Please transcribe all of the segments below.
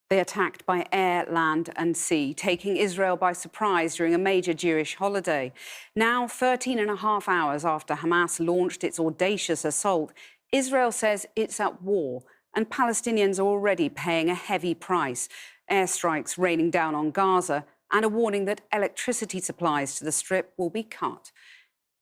They attacked by air, land and sea, taking Israel by surprise during a major Jewish holiday. Now, 13 and a half hours after Hamas launched its audacious assault, Israel says it's at war, and Palestinians are already paying a heavy price. Airstrikes raining down on Gaza and a warning that electricity supplies to the Strip will be cut.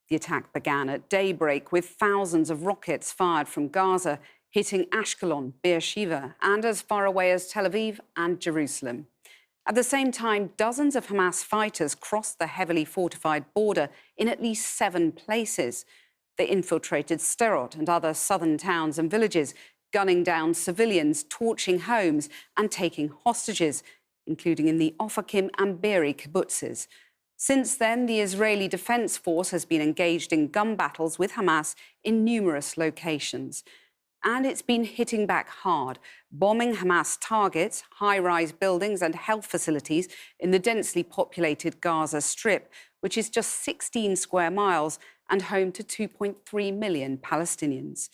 The attack began at daybreak with thousands of rockets fired from Gaza, hitting Ashkelon, Beersheba, and as far away as Tel Aviv and Jerusalem. At the same time, dozens of Hamas fighters crossed the heavily fortified border in at least 7 places. They infiltrated Sderot and other southern towns and villages, gunning down civilians, torching homes and taking hostages, including in the Ofakim and Beeri kibbutzes. Since then, the Israeli Defense Force has been engaged in gun battles with Hamas in numerous locations. And it's been hitting back hard, bombing Hamas targets, high-rise buildings and health facilities in the densely populated Gaza Strip, which is just 16 square miles and home to 2.3 million Palestinians.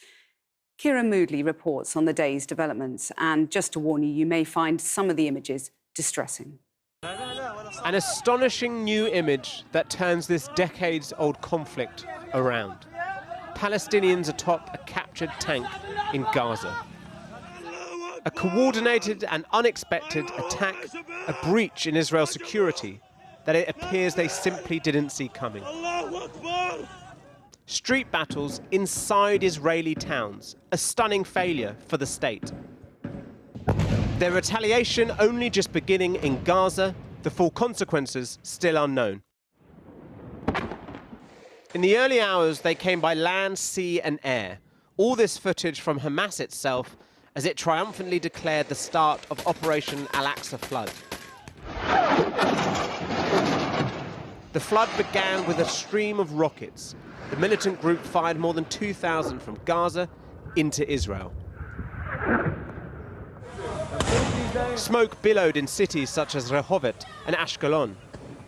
Kira Moodley reports on the day's developments, and just to warn you, you may find some of the images distressing. An astonishing new image that turns this decades-old conflict around. Palestinians atop a captured tank in Gaza. A coordinated and unexpected attack, a breach in Israel's security that it appears they simply didn't see coming. Street battles inside Israeli towns, a stunning failure for the state. Their retaliation only just beginning in Gaza, the full consequences still unknown. In the early hours, they came by land, sea and air. All this footage from Hamas itself as it triumphantly declared the start of Operation Al-Aqsa Flood. The flood began with a stream of rockets. The militant group fired more than 2,000 from Gaza into Israel. Smoke billowed in cities such as Rehovot and Ashkelon.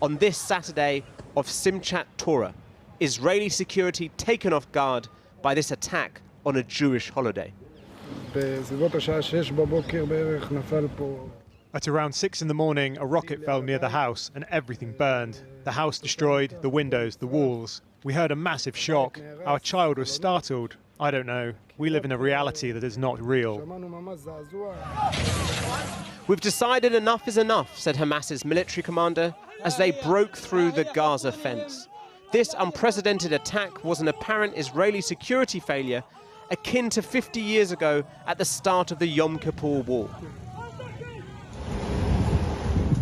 On this Saturday of Simchat Torah, Israeli security taken off guard by this attack on a Jewish holiday. At around 6 in the morning, a rocket fell near the house and everything burned. The house destroyed, the windows, the walls. We heard a massive shock. Our child was startled. I don't know. We live in a reality that is not real. We've decided enough is enough, said Hamas's military commander as they broke through the Gaza fence. This unprecedented attack was an apparent Israeli security failure akin to 50 years ago at the start of the Yom Kippur War.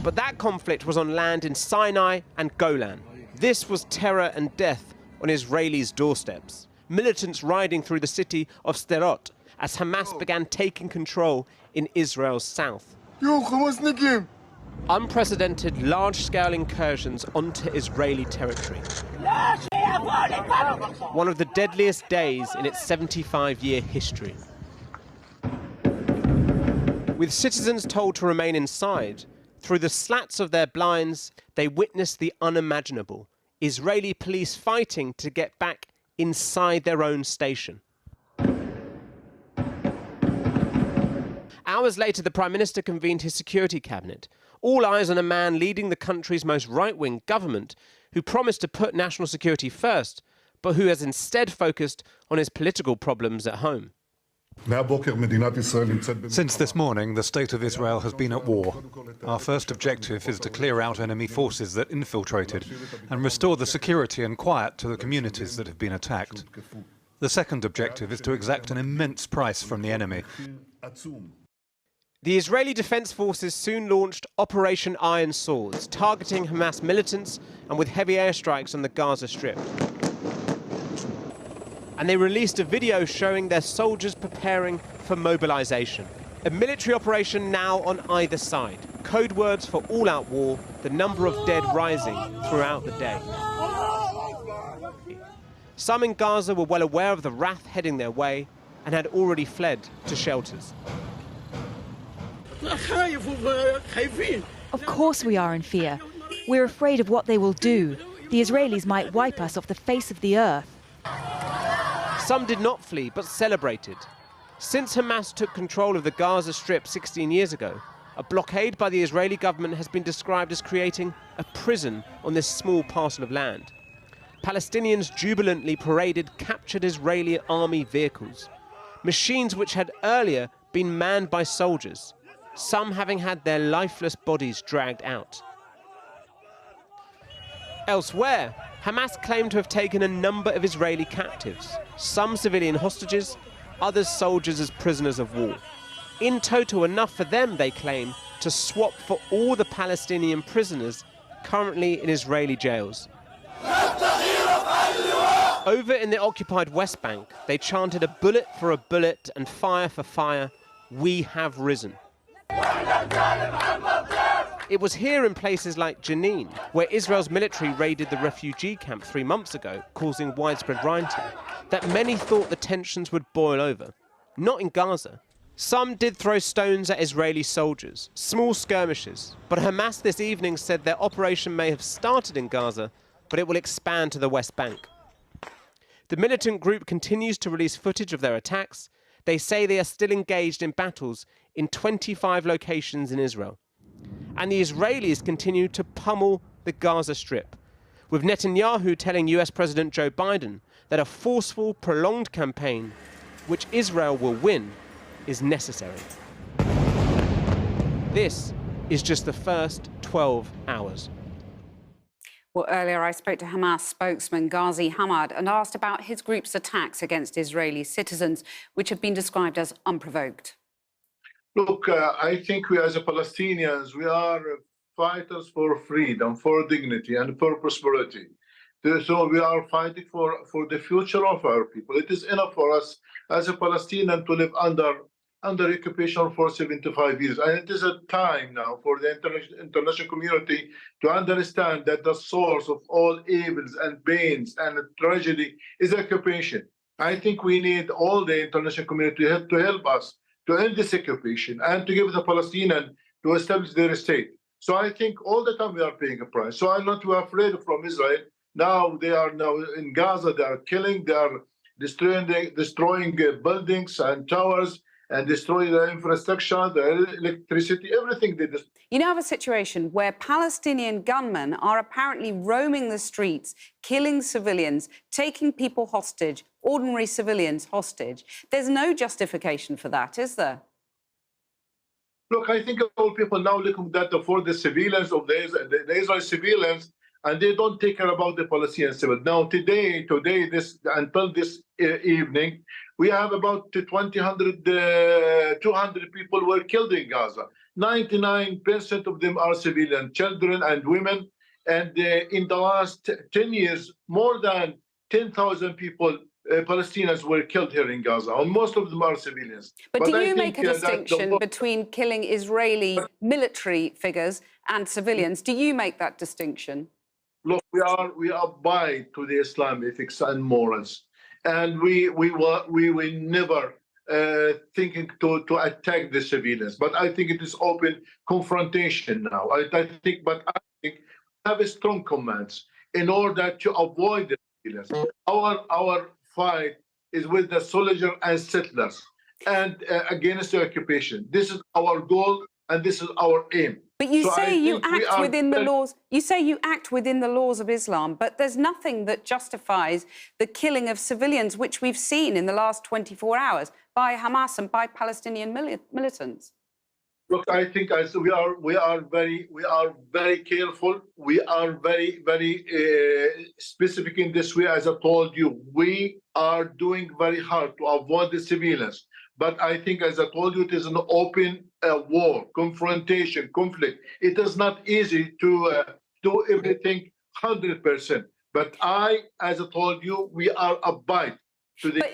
But that conflict was on land in Sinai and Golan. This was terror and death on Israelis' doorsteps. Militants riding through the city of Sderot as Hamas began taking control in Israel's south. Unprecedented large-scale incursions onto Israeli territory. One of the deadliest days in its 75-year history. With citizens told to remain inside, through the slats of their blinds, they witnessed the unimaginable. Israeli police fighting to get back inside their own station. Hours later, the Prime Minister convened his security cabinet. All eyes on a man leading the country's most right-wing government, who promised to put national security first, but who has instead focused on his political problems at home. Since this morning, the state of Israel has been at war. Our first objective is to clear out enemy forces that infiltrated and restore the security and quiet to the communities that have been attacked. The second objective is to exact an immense price from the enemy. The Israeli Defense Forces soon launched Operation Iron Swords, targeting Hamas militants and with heavy airstrikes on the Gaza Strip. And they released a video showing their soldiers preparing for mobilization. A military operation now on either side. Code words for all-out war, the number of dead rising throughout the day. Some in Gaza were well aware of the wrath heading their way and had already fled to shelters. Of course we are in fear. We're afraid of what they will do. The Israelis might wipe us off the face of the earth. Some did not flee, but celebrated. Since Hamas took control of the Gaza Strip 16 years ago, A blockade by the Israeli government has been described as creating a prison on this small parcel of land. Palestinians jubilantly paraded captured Israeli army vehicles, machines which had earlier been manned by soldiers, some having had their lifeless bodies dragged out. Elsewhere, Hamas claimed to have taken a number of Israeli captives, some civilian hostages, others soldiers as prisoners of war. In total, enough for them, they claim, to swap for all the Palestinian prisoners currently in Israeli jails. Over in the occupied West Bank, they chanted a bullet for a bullet and fire for fire, we have risen. It was here in places like Jenin, where Israel's military raided the refugee camp 3 months ago, causing widespread rioting, that many thought the tensions would boil over. Not in Gaza. Some did throw stones at Israeli soldiers, small skirmishes, but Hamas this evening said their operation may have started in Gaza, but it will expand to the West Bank. The militant group continues to release footage of their attacks. They say they are still engaged in battles in 25 locations in Israel. And the Israelis continue to pummel the Gaza Strip, with Netanyahu telling US President Joe Biden that a forceful, prolonged campaign, which Israel will win, is necessary. This is just the first 12 hours. Well, earlier I spoke to Hamas spokesman Ghazi Hamad and asked about his group's attacks against Israeli citizens, which have been described as unprovoked. Look, I think we as Palestinians, we are fighters for freedom, for dignity and for prosperity. So we are fighting for the future of our people. It is enough for us as a Palestinian to live under occupation for 75 years. And it is a time now for the international community to understand that the source of all evils and pains and tragedy is occupation. I think we need all the international community to help us to end this occupation and to give the Palestinians to establish their state. So I think all the time we are paying a price. So I'm not too afraid from Israel. Now they are now in Gaza, they are killing, they are destroying buildings and towers, and destroy the infrastructure, the electricity, everything they destroy. You now have a situation where Palestinian gunmen are apparently roaming the streets, killing civilians, taking people hostage, ordinary civilians hostage. There's no justification for that, is there? Look, I think all people now looking at for the civilians of the Israeli civilians, and they don't take care about the Palestinian civilians. Now, today, until this evening, we have about 200 people were killed in Gaza. 99% of them are civilian, children and women. And in the last 10 years, more than 10,000 people, Palestinians, were killed here in Gaza. And most of them are civilians. But do you make a distinction between killing Israeli military figures and civilians? Do you make that distinction? Look, we abide to the Islam ethics and morals. And we will never thinking to attack the civilians. But I think it is open confrontation now. I think we have a strong commands in order to avoid the civilians. Our fight is with the soldiers and settlers and against the occupation. This is our goal and this is our aim. But you say you act within the laws. You say you act within the laws of Islam, but there's nothing that justifies the killing of civilians, which we've seen in the last 24 hours by Hamas and by Palestinian militants. Look, I think we are very careful. We are very specific in this way. As I told you, we are doing very hard to avoid the civilians. But I think, as I told you, it is an open war, confrontation, conflict. It is not easy to do everything 100%. But as I told you, we are abide to the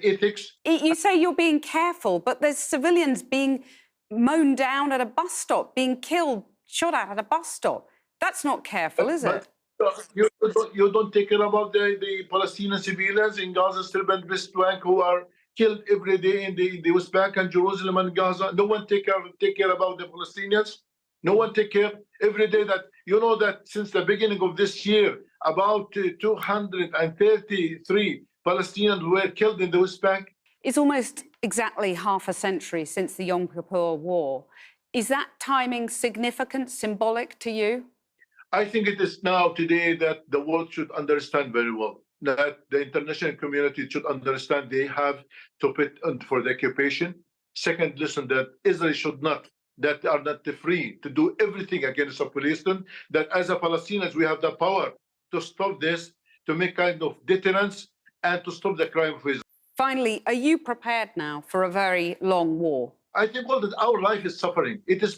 ethics. You say you're being careful, but there's civilians being mown down at a bus stop, being killed, shot at a bus stop. That's not careful, is it? You don't take care about the Palestinian civilians in Gaza Strip and West Bank who are killed every day in the West Bank and Jerusalem and Gaza. No one take care about the Palestinians. No one take care every day. That you know that since the beginning of this year, about 233 Palestinians were killed in the West Bank. It's almost exactly half a century since the Yom Kippur War. Is that timing significant, symbolic to you? I think it is now today that the world should understand very well that the international community should understand they have to put in for the occupation. Second, listen, that Israel should not, that they are not free to do everything against the Palestinians, that as a Palestinians, we have the power to stop this, to make kind of deterrence and to stop the crime of Israel. Finally, are you prepared now for a very long war? I think all that our life is suffering. It is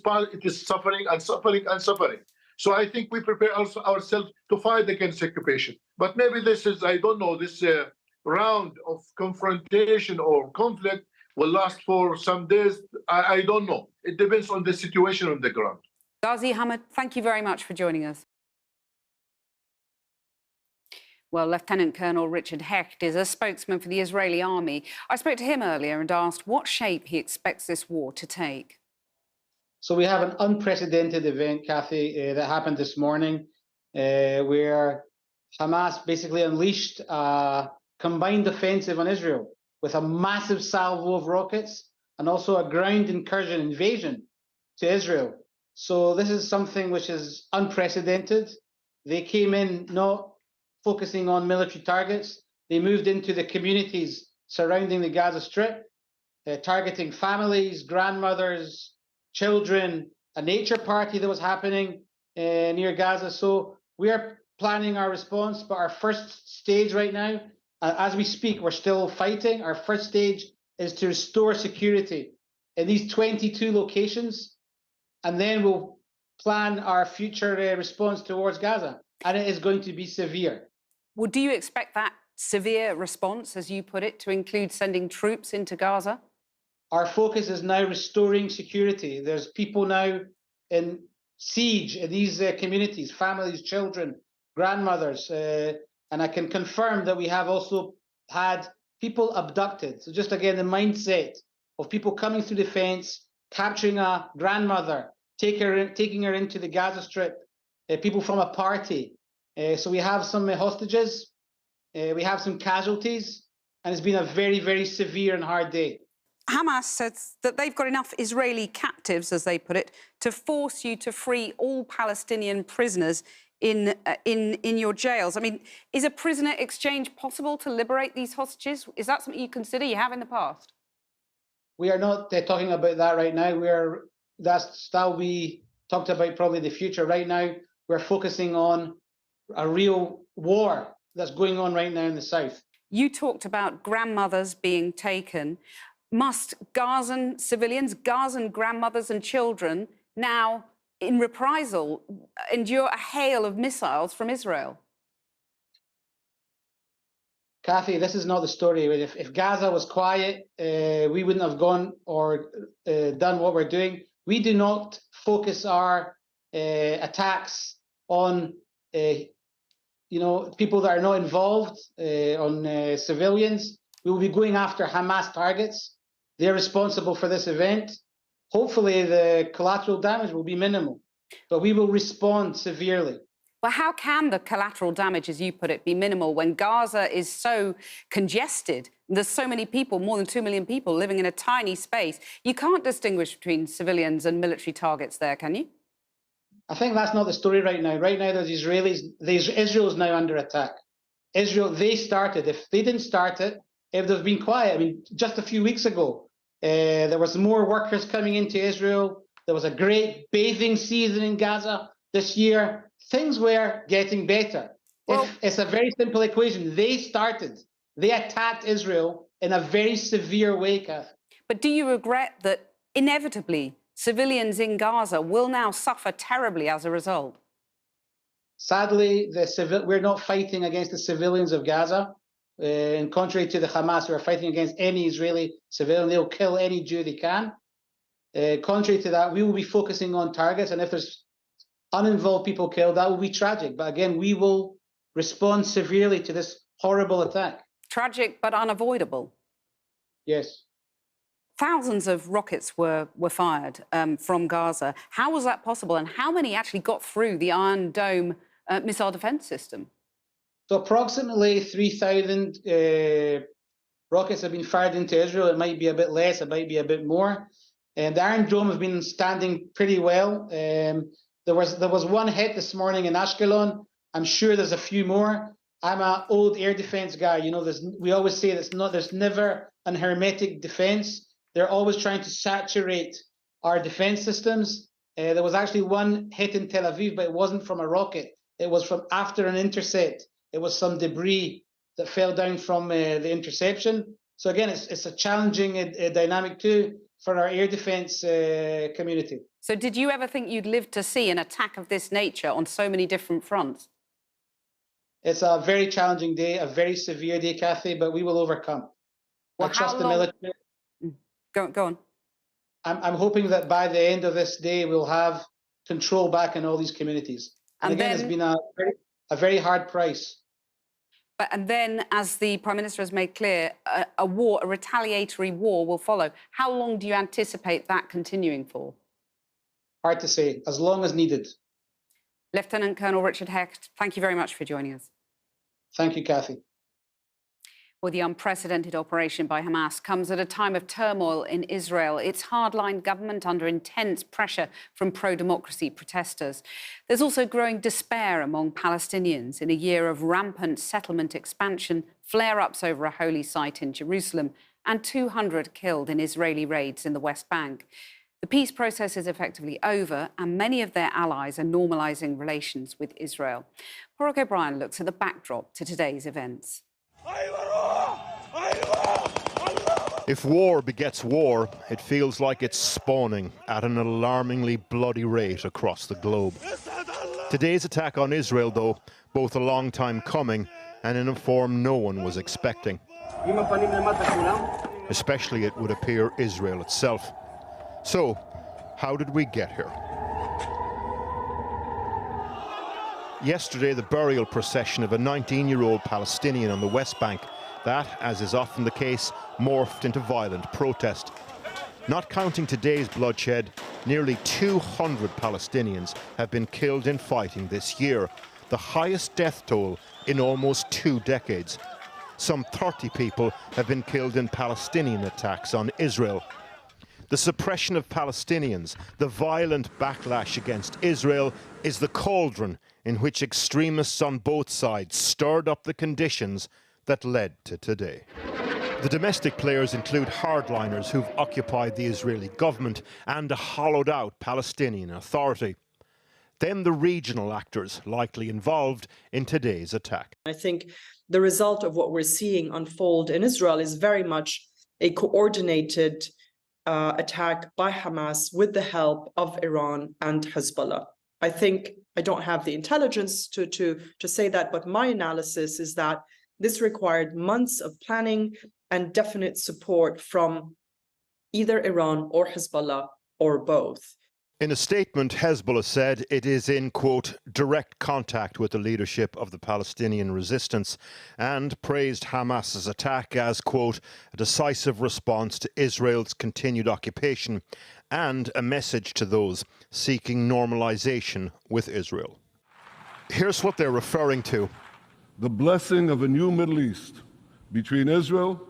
suffering and suffering and suffering. So I think we prepare ourselves to fight against occupation. But maybe this is, I don't know, this round of confrontation or conflict will last for some days. I don't know. It depends on the situation on the ground. Ghazi Hamid, thank you very much for joining us. Well, Lieutenant Colonel Richard Hecht is a spokesman for the Israeli army. I spoke to him earlier and asked what shape he expects this war to take. So we have an unprecedented event, Kathy, that happened this morning, where Hamas basically unleashed a combined offensive on Israel with a massive salvo of rockets and also a ground invasion to Israel. So this is something which is unprecedented. They came in not focusing on military targets. They moved into the communities surrounding the Gaza Strip, targeting families, grandmothers, children, a nature party that was happening near Gaza. So we are planning our response, but our first stage right now, as we speak, we're still fighting. Our first stage is to restore security in these 22 locations, and then we'll plan our future response towards Gaza, and it is going to be severe. Well, do you expect that severe response, as you put it, to include sending troops into Gaza? Our focus is now restoring security. There's people now in siege in these communities, families, children, grandmothers. And I can confirm that we have also had people abducted. So just again, the mindset of people coming through the fence, capturing a grandmother, taking her into the Gaza Strip, people from a party. So we have some hostages, we have some casualties, and it's been a very, very severe and hard day. Hamas says that they've got enough Israeli captives, as they put it, to force you to free all Palestinian prisoners in your jails. I mean, is a prisoner exchange possible to liberate these hostages? Is that something you consider? You have in the past? We are not talking about that right now. That'll be talked about probably in the future. Right now, we're focusing on a real war that's going on right now in the south. You talked about grandmothers being taken. Must Gazan civilians, Gazan grandmothers and children now, in reprisal, endure a hail of missiles from Israel? Kathy, this is not the story. If Gaza was quiet, we wouldn't have gone or done what we're doing. We do not focus our attacks on people that are not involved, on civilians. We will be going after Hamas targets. They're responsible for this event. Hopefully, the collateral damage will be minimal, but we will respond severely. Well, how can the collateral damage, as you put it, be minimal when Gaza is so congested? There's so many people, more than 2 million people, living in a tiny space. You can't distinguish between civilians and military targets there, can you? I think that's not the story right now. Right now, there's Israelis. Israel is now under attack. Israel, they started. If they didn't start it, if they've been quiet, I mean, just a few weeks ago, there was more workers coming into Israel. There was a great bathing season in Gaza this year. Things were getting better. Well, it's a very simple equation. They started. They attacked Israel in a very severe way, Kath. But do you regret that inevitably civilians in Gaza will now suffer terribly as a result? Sadly, we're not fighting against the civilians of Gaza. And contrary to the Hamas, who are fighting against any Israeli civilian, they'll kill any Jew they can. Contrary to that, we will be focusing on targets, and if there's uninvolved people killed, that will be tragic. But again, we will respond severely to this horrible attack. Tragic, but unavoidable. Yes. Thousands of rockets were fired from Gaza. How was that possible, and how many actually got through the Iron Dome missile defense system? So approximately 3,000 rockets have been fired into Israel. It might be a bit less, it might be a bit more. And the Iron Dome has been standing pretty well. There was one hit this morning in Ashkelon. I'm sure there's a few more. I'm an old air defense guy. You know, we always say there's never an hermetic defense. They're always trying to saturate our defense systems. There was actually one hit in Tel Aviv, but it wasn't from a rocket. It was from after an intercept. It was some debris that fell down from the interception. So again, it's a challenging dynamic too for our air defense community. So did you ever think you'd live to see an attack of this nature on so many different fronts? It's a very challenging day, a very severe day, Kathy, but we will overcome. Well, I trust the military. Go on. I'm hoping that by the end of this day, we'll have control back in all these communities. And again, it's been a very hard price. And then, as the Prime Minister has made clear, a retaliatory war will follow. How long do you anticipate that continuing for? Hard to say, as long as needed. Lieutenant Colonel Richard Hecht, thank you very much for joining us. Thank you, Kathy. Well, the unprecedented operation by Hamas comes at a time of turmoil in Israel, its hardline government under intense pressure from pro-democracy protesters. There's also growing despair among Palestinians in a year of rampant settlement expansion, flare-ups over a holy site in Jerusalem, and 200 killed in Israeli raids in the West Bank. The peace process is effectively over, and many of their allies are normalising relations with Israel. Porrick O'Brien looks at the backdrop to today's events. If war begets war, it feels like it's spawning at an alarmingly bloody rate across the globe. Today's attack on Israel, though, both a long time coming and in a form no one was expecting. Especially, it would appear, Israel itself. So, how did we get here? Yesterday, the burial procession of a 19-year-old Palestinian on the West Bank, that, as is often the case, morphed into violent protest. Not counting today's bloodshed, nearly 200 Palestinians have been killed in fighting this year, the highest death toll in almost 2 decades. Some 30 people have been killed in Palestinian attacks on Israel. The suppression of Palestinians, the violent backlash against Israel, is the cauldron in which extremists on both sides stirred up the conditions that led to today. The domestic players include hardliners who've occupied the Israeli government and a hollowed-out Palestinian Authority. Then the regional actors likely involved in today's attack. I think the result of what we're seeing unfold in Israel is very much a coordinated attack by Hamas with the help of Iran and Hezbollah. I think I don't have the intelligence to say that, but my analysis is that this required months of planning and definite support from either Iran or Hezbollah or both. In a statement, Hezbollah said it is in, quote, direct contact with the leadership of the Palestinian resistance and praised Hamas's attack as, quote, a decisive response to Israel's continued occupation and a message to those seeking normalization with Israel. Here's what they're referring to. The blessing of a new Middle East between Israel,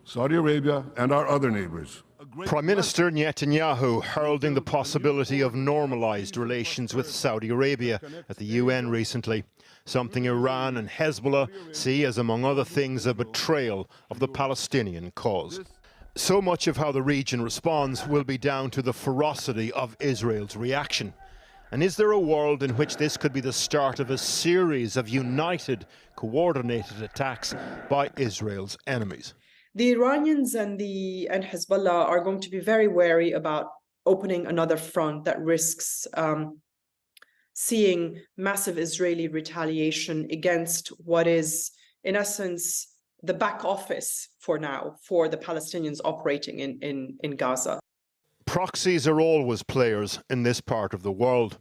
Saudi Arabia, and our other neighbors. Prime Minister Netanyahu heralding the possibility of normalized relations with Saudi Arabia at the UN recently, something Iran and Hezbollah see as, among other things, a betrayal of the Palestinian cause. So much of how the region responds will be down to the ferocity of Israel's reaction. And is there a world in which this could be the start of a series of united, coordinated attacks by Israel's enemies? The Iranians and Hezbollah are going to be very wary about opening another front that risks seeing massive Israeli retaliation against what is, in essence, the back office for now for the Palestinians operating in Gaza. Proxies are always players in this part of the world,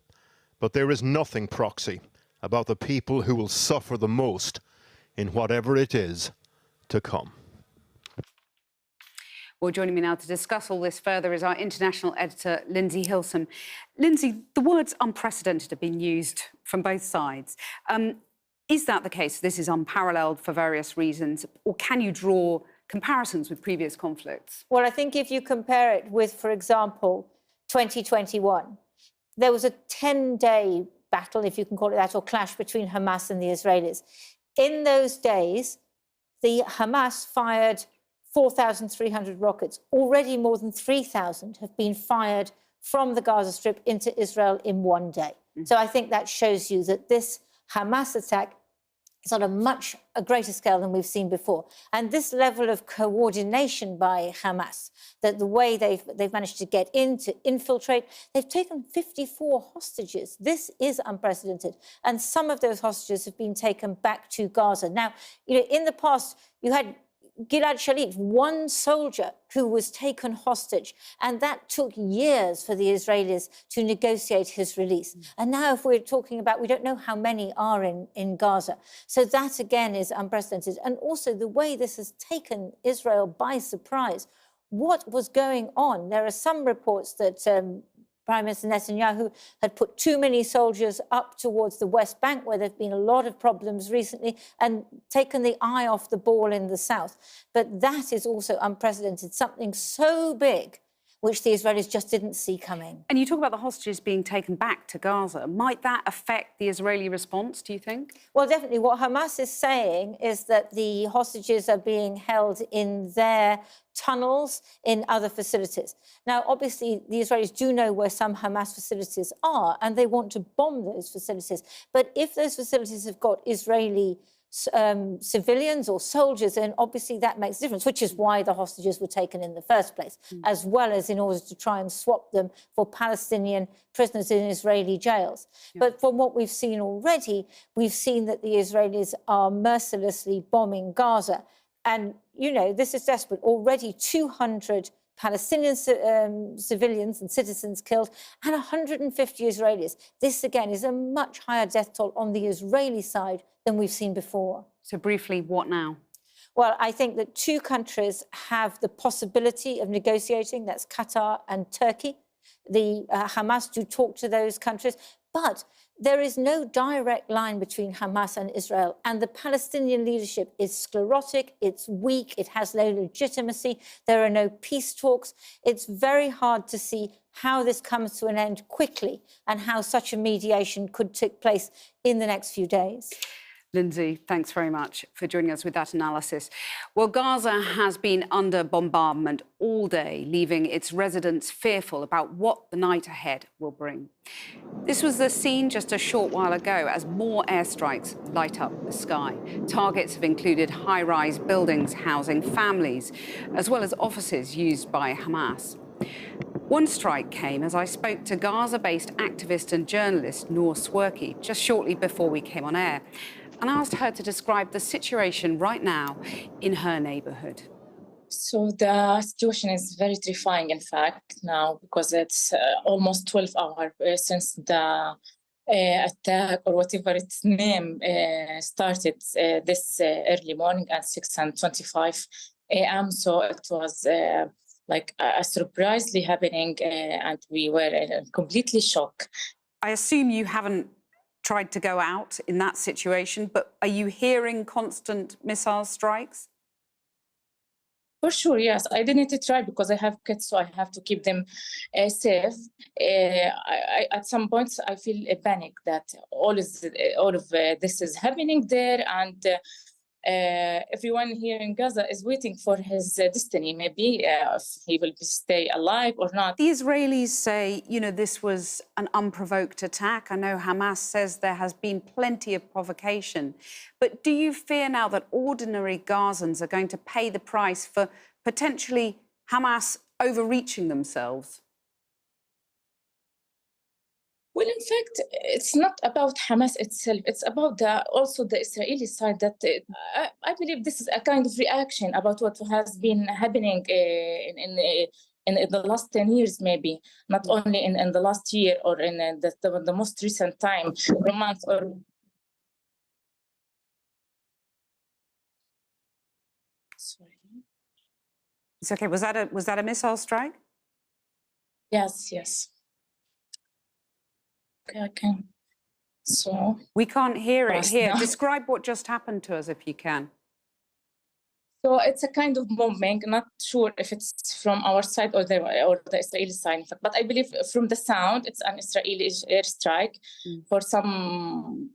but there is nothing proxy about the people who will suffer the most in whatever it is to come. Well, joining me now to discuss all this further is our international editor, Lindsay Hilson. Lindsay, the words unprecedented have been used from both sides. Is that the case? This is unparalleled for various reasons, or can you draw comparisons with previous conflicts? Well, I think if you compare it with, for example, 2021, there was a 10-day battle, if you can call it that, or clash between Hamas and the Israelis. In those days, the Hamas fired 4,300 rockets. Already more than 3,000 have been fired from the Gaza Strip into Israel in one day. So I think that shows you that this Hamas attack is on a greater scale than we've seen before. And this level of coordination by Hamas, that the way they've managed to get in, to infiltrate, they've taken 54 hostages. This is unprecedented. And some of those hostages have been taken back to Gaza. Now, in the past, you had Gilad Shalit, one soldier who was taken hostage, and that took years for the Israelis to negotiate his release. And now if we're talking about, we don't know how many are in Gaza. So that, again, is unprecedented. And also the way this has taken Israel by surprise. What was going on? There are some reports that Prime Minister Netanyahu had put too many soldiers up towards the West Bank, where there have been a lot of problems recently, and taken the eye off the ball in the south. But that is also unprecedented, something so big, which the Israelis just didn't see coming. And you talk about the hostages being taken back to Gaza. Might that affect the Israeli response, do you think? Well, definitely. What Hamas is saying is that the hostages are being held in their tunnels, in other facilities. Now, obviously, the Israelis do know where some Hamas facilities are, and they want to bomb those facilities. But if those facilities have got Israeli civilians or soldiers, and obviously that makes a difference, which is why the hostages were taken in the first place, as well as in order to try and swap them for Palestinian prisoners in Israeli jails. But from what we've seen already, we've seen that the Israelis are mercilessly bombing Gaza. And, this is desperate. Already 200 Palestinian civilians and citizens killed, and 150 Israelis. This, again, is a much higher death toll on the Israeli side than we've seen before. So briefly, what now? Well, I think that two countries have the possibility of negotiating. That's Qatar and Turkey. The Hamas do talk to those countries, but there is no direct line between Hamas and Israel. And the Palestinian leadership is sclerotic, it's weak, it has no legitimacy, there are no peace talks. It's very hard to see how this comes to an end quickly and how such a mediation could take place in the next few days. Lindsay, thanks very much for joining us with that analysis. Well, Gaza has been under bombardment all day, leaving its residents fearful about what the night ahead will bring. This was the scene just a short while ago as more airstrikes light up the sky. Targets have included high-rise buildings housing families, as well as offices used by Hamas. One strike came as I spoke to Gaza-based activist and journalist Noor Swerki just shortly before we came on air, and asked her to describe the situation right now in her neighbourhood. So the situation is very terrifying, in fact, now, because it's almost 12 hours since the attack, or whatever its name, started this early morning at 6:25 a.m. So it was like a surprisingly happening, and we were in completely shock. I assume you haven't tried to go out in that situation, but are you hearing constant missile strikes? For sure, yes. I didn't try because I have kids, so I have to keep them safe. At some points, I feel a panic that all of this is happening there, and everyone here in Gaza is waiting for his destiny, maybe if he will stay alive or not. The Israelis say, this was an unprovoked attack. I know Hamas says there has been plenty of provocation. But do you fear now that ordinary Gazans are going to pay the price for potentially Hamas overreaching themselves? Well, in fact, it's not about Hamas itself. It's about also the Israeli side. That I believe this is a kind of reaction about what has been happening in the last 10 years, maybe not only in the last year or in the most recent time, or month or. Sorry. It's okay. Was that a missile strike? Yes. Okay. So we can't hear it here. Now. Describe what just happened to us, if you can. So it's a kind of bombing, not sure if it's from our side or the Israeli side, but I believe from the sound, it's an Israeli airstrike for some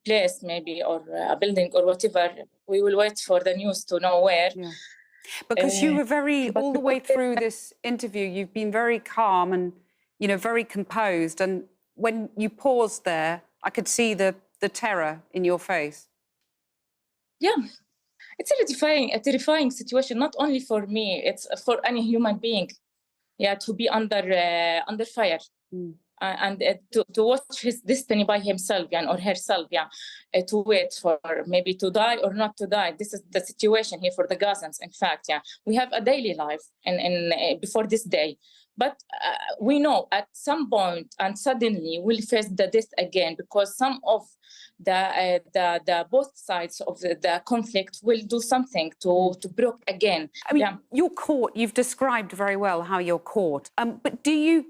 place maybe, or a building or whatever. We will wait for the news to know where. Yeah. Because you were all the way through this interview, you've been very calm and, very composed. And when you paused there, I could see the terror in your face. Yeah. It's a terrifying situation, not only for me, it's for any human being, to be under fire and to watch his destiny by himself or herself, to wait for maybe to die or not to die. This is the situation here for the Gazans. In fact, we have a daily life before this day. But we know at some point and suddenly we'll face the death again, because some of the both sides of the conflict will do something to break again. I mean, you're caught. You've described very well how you're caught. But do you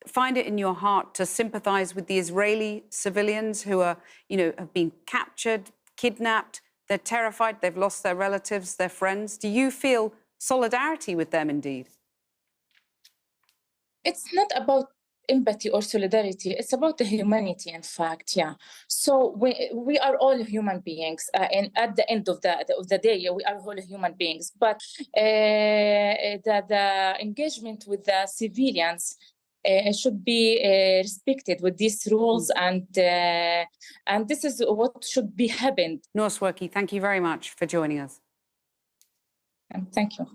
find it in your heart to sympathise with the Israeli civilians who are, have been captured, kidnapped? They're terrified. They've lost their relatives, their friends. Do you feel solidarity with them, indeed? It's not about empathy or solidarity. It's about the humanity, in fact, So we are all human beings, and at the end of the day, we are all human beings. But the engagement with the civilians should be respected with these rules, and this is what should be happened. Noor Swerki, thank you very much for joining us. And thank you.